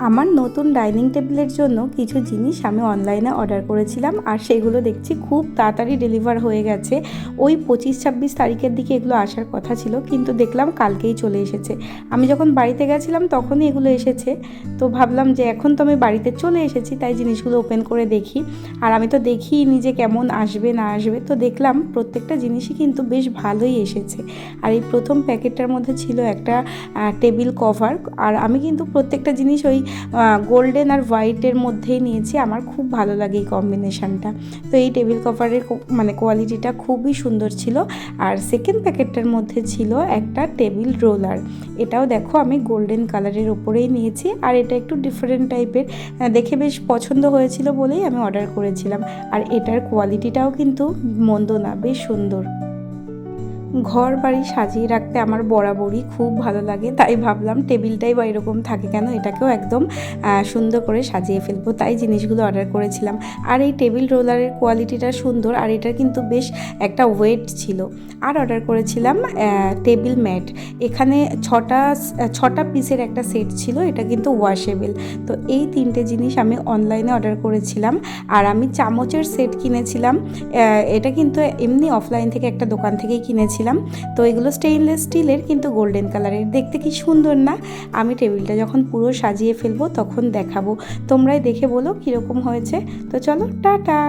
আমার নতুন ডাইনিং টেবিলের জন্য কিছু জিনিস আমি অনলাইনে অর্ডার করেছিলাম, আর সেগুলো দেখছি খুব তাড়াতাড়ি ডেলিভার হয়ে গেছে। ওই 25-26 তারিখের দিকে এগুলো আসার কথা ছিল, কিন্তু দেখলাম কালকেই চলে এসেছে। আমি যখন বাড়িতে গেছিলাম তখনই এগুলো এসেছে। তো ভাবলাম যে এখন তো আমি বাড়িতে চলে এসেছি, তাই জিনিসগুলো ওপেন করে দেখি। আর আমি তো দেখিনি যে কেমন আসবে না আসবে, তো দেখলাম প্রত্যেকটা জিনিসই কিন্তু বেশ ভালোই এসেছে। আর এই প্রথম প্যাকেটটার মধ্যে ছিল একটা টেবিল কভার। আর আমি কিন্তু প্রত্যেকটা জিনিস ওই গোল্ডেন আর হোয়াইটের মধ্যেই নিয়েছি, আমার খুব ভালো লাগে এই কম্বিনেশানটা। তো এই টেবিল কভারের মানে কোয়ালিটিটা খুবই সুন্দর ছিল। আর সেকেন্ড প্যাকেটটার মধ্যে ছিল একটা টেবিল রোলার। এটাও দেখো আমি গোল্ডেন কালারের ওপরেই নিয়েছি, আর এটা একটু ডিফারেন্ট টাইপের, দেখে বেশ পছন্দ হয়েছিল বলেই আমি অর্ডার করেছিলাম। আর এটার কোয়ালিটিটাও কিন্তু মন্দ না, বেশ সুন্দর। ঘর বাড়ি সাজিয়ে রাখতে আমার বরাবরই খুব ভালো লাগে, তাই ভাবলাম টেবিলটাই বা এরকম থাকে কেন, এটাকেও একদম সুন্দর করে সাজিয়ে ফেলবো, তাই জিনিসগুলো অর্ডার করেছিলাম। আর এই টেবিল রোলারের কোয়ালিটিটা সুন্দর, আর এটার কিন্তু বেশ একটা ওয়েট ছিল। আর অর্ডার করেছিলাম টেবিল ম্যাট। এখানে ছটা পিসের একটা সেট ছিল, এটা কিন্তু ওয়াশেবল। তো এই তিনটে জিনিস আমি অনলাইনে অর্ডার করেছিলাম। আর আমি চামচের সেট কিনেছিলাম, এটা কিন্তু এমনি অফলাইন থেকে একটা দোকান থেকেই কিনেছিলাম। তো এগুলো স্টেইনলেস স্টিলের, কিন্তু গোল্ডেন কালারের, দেখতে কি সুন্দর না। আমি টেবিলটা যখন পুরো সাজিয়ে ফেলবো তখন দেখাবো, তোমরাই দেখে বলো কীরকম হয়েছে। তো চলো, টাটা।